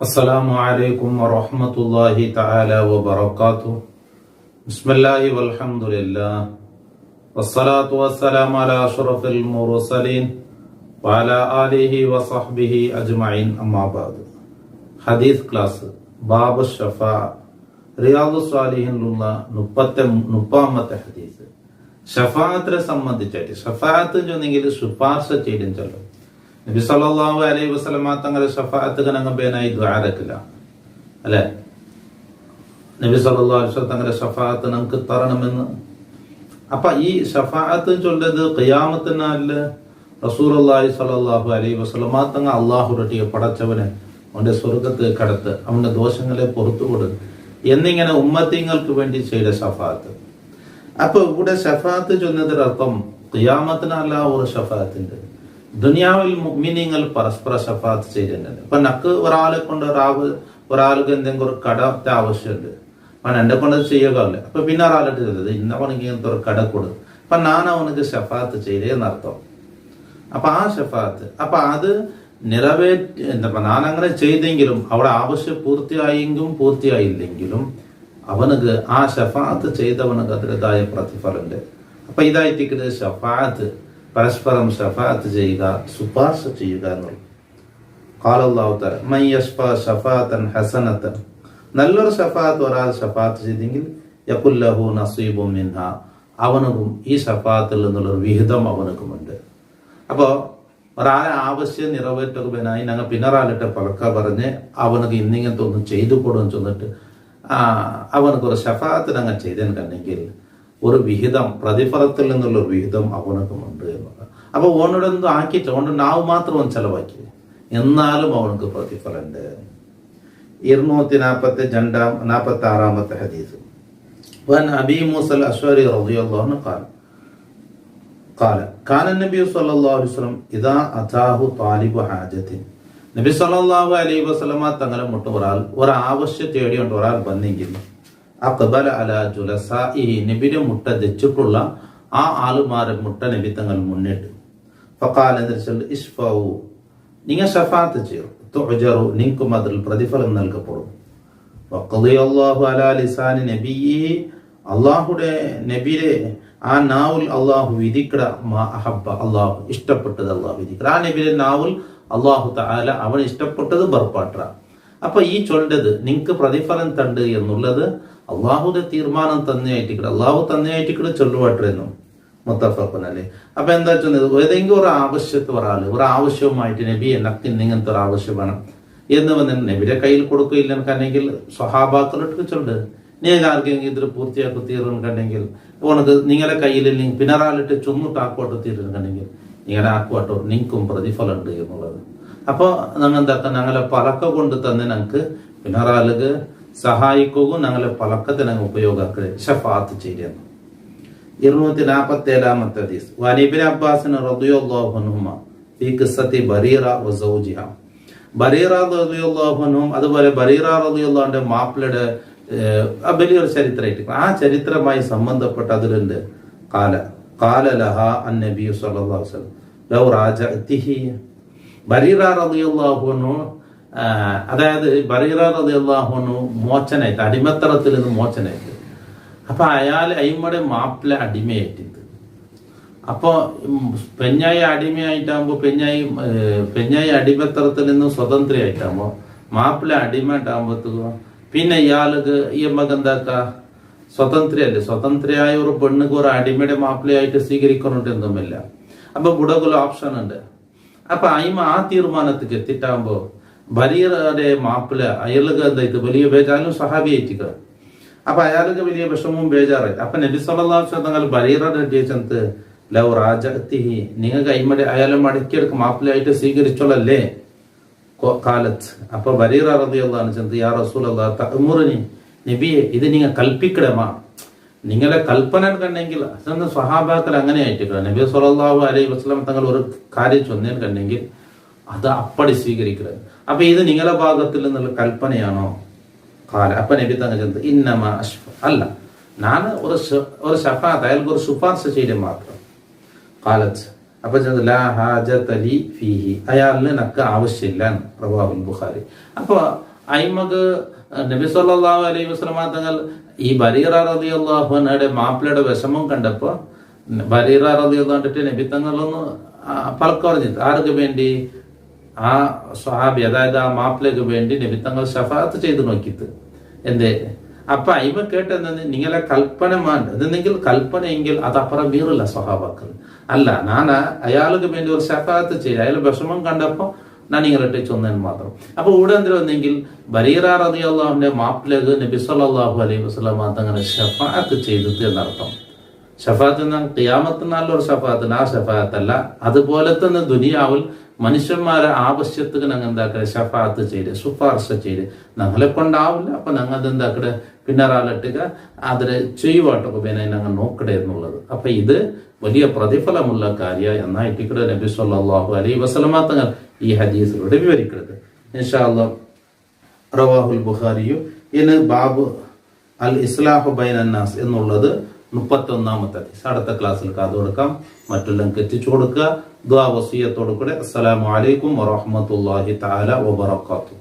അസ്സലാമു അലൈക്കും വറഹ്മത്തുള്ളാഹി തആല വബറകാതുഹു. ബിസ്മില്ലാഹി വൽഹംദുലില്ലാഹ് വസ്സലാത്തു വസ്സലാമു അലാ അഷ്റഫിൽ മുർസലീൻ വഅലാ ആലിഹി വസഹ്ബിഹി അജ്മഈൻ. അമ്മാ ബഅദ്. ഹദീസ് ക്ലാസ് ബാബ് ഷഫാ റിയാദുസ് സാലിഹീനിലുള്ള 30ാമത്തെ ഹദീസ്. ഷഫാഅത്തിനെ സംബന്ധിച്ചായിട്ട് ഷഫാഅത്ത് ചൊന്നെങ്കിൽ ശുപാർശ ചെയ്യും ചൊല്ലും. നബി സല്ലല്ലാഹു അലൈഹി വസല്ലമ തങ്ങളുടെ ഷഫാഅത്ത് കനങ്ങബേനായി ദുആ അടക്കില്ല അല്ലെ. നബി സല്ലല്ലാഹു അലൈഹി വസല്ലം തങ്ങളുടെ ഷഫാഅത്ത് നമുക്ക് തരണമെന്ന്. അപ്പൊ ഈ ഷഫാഅത്ത് ചൊല്ലത് ഖിയാമത്തിനാല് റസൂലുള്ളാഹി സ്വല്ലല്ലാഹു അലൈഹി വസല്ലമ തങ്ങ അല്ലാഹുവിന്റെ പടച്ചവനെ അവന്റെ സ്വർഗത്ത് കടത്ത്, അവന്റെ ദോഷങ്ങളെ പുറത്തു കൊടു എന്നിങ്ങനെ ഉമ്മത്തിങ്ങൾക്ക് വേണ്ടി ചെയ്ത ഷഫാഅത്ത്. അപ്പൊ ഇവിടെ ഷഫാഅത്ത് ചൊന്നതിന്റെ അർത്ഥം ഖിയാമത്തിനല്ല ഒരു ഷഫാഅത്തിന്റെ. ദുനിയാവിൽ മുഅ്മിനീങ്ങൾ പരസ്പര ഷഫാഅത്ത് ചെയ്യുന്നുണ്ട്. ഇപ്പൊ നക്ക് ഒരാളെ കൊണ്ട് ഒരാൾക്ക് എന്തെങ്കിലും ഒരു കടത്തെ ആവശ്യമുണ്ട്, അപ്പൊ എന്നെ കൊണ്ട് ചെയ്യുകയല്ല. അപ്പൊ പിന്നെ ഒരാളിട്ട് ചെയ്തത് ഇന്നവനക്ക് ഇങ്ങനത്തെ ഒരു കട കൊടു, അപ്പൊ ഞാൻ അവനക്ക് ഷഫാഅത്ത് ചെയ്തേന്നർത്ഥം. അപ്പൊ ആ ഷഫാഅത്ത് അപ്പൊ അത് എന്താ ഞാൻ അങ്ങനെ ചെയ്തെങ്കിലും അവിടെ ആവശ്യം പൂർത്തിയായെങ്കിലും പൂർത്തിയായില്ലെങ്കിലും അവനക്ക് ആ ഷഫാഅത്ത് ചെയ്തവനക്ക് അതിൻ്റെതായ പ്രതിഫലമുണ്ട്. അപ്പൊ ഇതായിട്ട് ഷഫാഅത്ത് പരസ്പരം ഷഫാഅത്ത് ചെയ്യുക, ശുപാർശ ചെയ്യുക എന്നുള്ളത്. ഖാല അല്ലാഹു തആല മൻ യശ്ഫഅ ശഫാഅതൻ ഹസനതൻ, നല്ലൊരു ഷഫാഅത്ത് ഒരാൾ ഷഫാഅത്ത് ചെയ്തെങ്കിൽ യഖുൽ ലഹു നസീബുൻ മിൻഹാ, അവനക്കും ഈ ഷഫാഅത്തിൽ നിന്നുള്ള വിഹിതം അവനക്കുമുണ്ട്. അപ്പോ ഒരാളെ ആവശ്യം നിറവേറ്റുവാനായി ഞങ്ങൾ പിന്നൊരാളിട്ട് പലക്ക പറഞ്ഞ് അവനക്ക് ഇന്നിങ്ങനത്തെ ഒന്നും ചെയ്തു കൊടുന്ന് ചെന്നിട്ട് അവനക്ക് ഒരു ഷഫാഅത്ത് ഞങ്ങൾ ചെയ്തെങ്കിൽ ഒരു വിഹിതം, പ്രതിഫലത്തിൽ നിന്നുള്ള ഒരു വിഹിതം അവനക്കുമുണ്ട് എന്നുള്ളത്. അപ്പൊ ഓനോടൊന്നും ആക്കിയിട്ട് ഓണ്ട് നാവ് മാത്രം ചെലവാക്കി എന്നാലും അവനക്ക് പ്രതിഫലമുണ്ട്. 246 ഹദീസ്. വൻ അബീ മൂസൽ അശ്വരി റളിയല്ലാഹു അൻഹു قال كان النبي صلى الله عليه وسلم اذا اتاه طالب حاجه, നബി സല്ലല്ലാഹു അലൈഹി വസല്ലമ തങ്ങളെ മുട്ട ഒരു ആവശ്യം തേടിയോണ്ട് ഒരാൾ വന്നെങ്കിൽ അഖബല അലാ ജുലസാഇഹി, നബിയുടെ മുട്ട വെച്ചിട്ടുള്ള ആ ആളുമാരെ മുട്ട നബി തങ്ങൾ മുന്നിട്ട് ഫഖാല എന്ന് ഇശ്ഫൗ, നിങ്ങൾ ഷഫാഅത്ത് ചെയ്യൂ, തുഅജറു, നിങ്ങൾക്കും അതിൽ പ്രതിഫലം നൽകപ്പെടും. വഖദിയല്ലാഹു അലാ ലിസാനി നബിയി, അല്ലാഹുടെ നബിയെ ആ നാവുൽ അള്ളാഹു വിധിക്കട മാ അഹബ്ബ, അള്ളാഹു ഇഷ്ടപ്പെട്ടത് അള്ളാഹു വിധിക്കട. ആ നബിയുടെ നാവുൽ അള്ളാഹു തആല അവൻ ഇഷ്ടപ്പെട്ടത് ബർപ്പാട്ട. അപ്പൊ ഈ ചൊല്ലത് നിങ്ങൾക്ക് പ്രതിഫലം തണ്ട് എന്നുള്ളത് അള്ളാഹുടെ തീർമാനം തന്നെയായിട്ടിക്കട, അള്ളാഹു തന്നെയായിട്ടിക്കട ചൊല്ലുവാട്ടെന്നും മുത്തഫഖുൻ അലൈഹി. അപ്പൊ എന്താ ചൊന്നത്, ഏതെങ്കിലും ഒരു ആവശ്യത്തെ ഒരു ആവശ്യവുമായിട്ട് നബി എനിക്ക് ഇങ്ങനത്തെ ഒരു ആവശ്യം വേണം എന്ന് വന്ന് നബിയുടെ കയ്യിൽ കൊടുക്കുകയില്ല എനിക്കല്ലെങ്കിൽ സ്വഹാബാക്കളിട്ട് ചൊല്ല്, നീ ആർക്കെങ്കിലും ഇതിൽ പൂർത്തിയാക്കി തീർന്നിട്ടുണ്ടെങ്കിൽ ഉനക്ക് നിങ്ങളെ കയ്യിലില്ലെങ്കിൽ പിന്നറാളിട്ട് ചുമ്മിട്ടാക്കോട്ട് തീർന്നിട്ടുണ്ടെങ്കിൽ നിങ്ങളെ ആക്കുവാട്ടോ, നിങ്ങൾക്കും പ്രതിഫലം ഉണ്ട് എന്നുള്ളത്. അപ്പൊ ഞങ്ങൾ എന്താക്കാം, ഞങ്ങളെ പലക്ക കൊണ്ട് തന്നെ ഞങ്ങൾക്ക് പിന്നറാൾക്ക് സഹായിക്കുകയും ഞങ്ങളെ പലക്കത്തെ ഞങ്ങൾ ഉപയോഗമാക്കുക ഷഫാഅത്ത് ചെയ്യുന്നു. 247 ഹദീസ്. വഅൻ ഇബ്നു അബ്ബാസ് റളിയല്ലാഹു അൻഹുമാ ഫീ ഖിസ്സത്തി ബരീറ വസൗജിഹാ, ബരീറ റളിയല്ലാഹു അൻഹും അതുപോലെ ബരീറ റളിയല്ലാഹു അൻഹുവിന്റെ മാപ്പിളയുടെ വലിയൊരു ചരിത്രമായിട്ട് ആ ചരിത്രമായി സംബന്ധപ്പെട്ട അതിലുണ്ട്. ഖാല ലഹാ അന്നബി സ്വല്ലല്ലാഹു അലൈഹി വസല്ലം ലൗ റാജഅതിഹി, ബരീറ റളിയല്ലാഹു അൻഹു, അതായത് ബരീറ റളിയല്ലാഹു അൻഹു മോചനായിട്ട്, അടിമത്തറത്തിൽ നിന്ന് മോചനായിട്ട്. അപ്പൊ അയാൾ അയിമ്മടെ മാപ്പിള അടിമയായിട്ടുണ്ട്. അപ്പൊ പെഞ്ഞായി അടിമയായിട്ടാകുമ്പോ പെഞ്ഞായി അടിമത്തറത്തിൽ നിന്ന് സ്വതന്ത്രയായിട്ടാകുമ്പോ മാപ്പിള അടിമയായിട്ടാകുമ്പോഴത്തേക്കോ പിന്നെ ഇയാൾക്ക് ഈ അമ്മക്ക് എന്താക്ക സ്വതന്ത്രയല്ലേ, സ്വതന്ത്രയായ ഒരു പെണ്ണുക്ക് ഒരു അടിമയുടെ മാപ്പിളയായിട്ട് സ്വീകരിക്കുന്നുണ്ട് എന്തുമില്ല. അപ്പൊ ബുടകുല ഓപ്ഷൻ ഉണ്ട്. അപ്പൊ അയിമ ആ തീരുമാനത്തിക്ക് എത്തിട്ടാകുമ്പോ ബരീറയുടെ മാപ്പിള അയാൾക്ക് എന്താ ഇത് വലിയ ബേജാറും സഹാബിയായിട്ടിക്ക. അപ്പൊ അയാൾക്ക് വലിയ വിഷമവും ബേജാറായി. അപ്പൊ നബി സല്ലല്ലാഹു അലൈഹി വസല്ലം ബരീറയുടെ ജയിച്ചത് ലൗ റാജഅതിഹി, നിങ്ങൾക്ക് അയിമടെ അയാളെ മടക്കിയെടുക്ക് മാപ്പിളയായിട്ട് സ്വീകരിച്ചോളല്ലേ കാലത്ത്. അപ്പൊ ബരീറ റളിയല്ലാഹു അൻഹു യാ റസൂലല്ലാഹ് തഅമുറുനി, നബിയെ ഇത് നിങ്ങൾ കൽപ്പിക്കണമാ, നിങ്ങളെ കൽപ്പന കണ്ടെങ്കിൽ അതൊന്ന് സ്വഹാബാക്കൾ അങ്ങനെ ആയിട്ട് നബി സല്ലല്ലാഹു അലൈഹി വസല്ലം തങ്ങൾ ഒരു കാര്യം ചൊന്നേൻ കണ്ടെങ്കിൽ അത് അപ്പടി സ്വീകരിക്കണം. അപ്പൊ ഇത് നിങ്ങളെ ഭാഗത്തിൽ നിന്നുള്ള കൽപ്പനയാണോ? കാല അപ്പൊ നബി തങ്ങൾ ചെന്നത് ഇന്നമാ അഷ്ഫ, അല്ല ഞാൻ ഒരു ഷഫാഅത്ത് അയാൾക്ക് ഒരു ശുപാർശ ചെയ്യൽ മാത്രം. കാലത്ത് അപ്പൊ ലാ ഹാജത ലി ഫീഹി, അയാളിന് നക്ക് ആവശ്യമില്ല. റവാഹുൽ ബുഖാരി. അപ്പൊ അയിമക്ക് നബി സല്ലല്ലാഹു അലൈഹി വസല്ലമ തങ്ങൾ ഈ ബരീറ റളിയല്ലാഹു അൻഹയുടെ മാപ്പിളയുടെ വിഷമം കണ്ടപ്പോ ബരീറ റളിയല്ലാഹു അൻഹു നബി തങ്ങളൊന്ന് പലക്ക് പറഞ്ഞിട്ട് ആർക്ക് വേണ്ടി ആ സ്വഹാബി അതായത് ആ മാപ്പിളക്ക് വേണ്ടി നബി തങ്ങൾ ശഫാഅത്ത് ചെയ്ത് നോക്കിയിട്ട് എന്തേ അപ്പൊ അയിമ കേട്ടെന്ന് നിങ്ങളെ കൽപ്പന എന്തെങ്കിൽ കൽപ്പനയെങ്കിൽ അതപ്പുറം വീറില്ല സ്വഹാബാക്കൾ അല്ല ഞാൻ അയാൾക്ക് വേണ്ടി ഒരു ശഫാഅത്ത് ചെയ്ത് അയാൾ വിഷമം കണ്ടപ്പോ ഞാൻ നിങ്ങളെ ചൊന്നതിന് മാത്രം. അപ്പൊ ഇവിടെ എന്തിനു വന്നെങ്കിൽ ബരീറ റളിയല്ലാഹു അൻഹുവിന്റെ മാപ്പിളക്ക് നബി സല്ലല്ലാഹു അലൈഹി വസല്ലമ തങ്ങളെ ശഫാഅത്ത് ചെയ്തിട്ട് എന്നർത്ഥം. ഷഫാത്ത് എന്നാൽ ഖിയാമത്തിനാലൊരു ഷഫാത്ത്, ആ ഷഫാത്തല്ല. അതുപോലെ തന്നെ ദുനിയാവിൽ മനുഷ്യന്മാരെ ആവശ്യത്തിന് ഞങ്ങൾ എന്താക്കുക ഷഫാത്ത് ചെയ്ത് ശുപാർശ ചെയ്ത് ഞങ്ങളെ കൊണ്ടാവില്ല. അപ്പൊ ഞങ്ങൾ എന്താക്കടെ പിന്നറാലിട്ടുക അതിന് ചെയ്യുവാട്ടൊക്കെ പിന്നെ ഞങ്ങൾ നോക്കടേ എന്നുള്ളത്. അപ്പൊ ഇത് വലിയ പ്രതിഫലമുള്ള കാര്യ എന്നായിട്ട് ഇവിടെ നബി സല്ലല്ലാഹു അലൈഹി വസല്ലമ തങ്ങൾ ഈ ഹദീസിലൂടെ വിവരിക്കുന്നത്. ഇൻഷാ അല്ലാഹ് റവാഹുൽ ബുഖാരിയു. ഇന്ന് ബാബ് അൽ ഇസ്ലാഹു ബൈനന്നാസ് എന്നുള്ളത് 31-ാമത്തെ ഹദീസ്. അടുത്ത ക്ലാസ്സിൽ കാതു കൊടുക്കാം. മറ്റെല്ലാം എത്തിച്ചു കൊടുക്കുക. ദുആ വസിയത്തോടു കൂടെ അസ്സലാമു അലൈക്കും വറഹ്മത്തുള്ളാഹി തആല വബറകാതുഹു.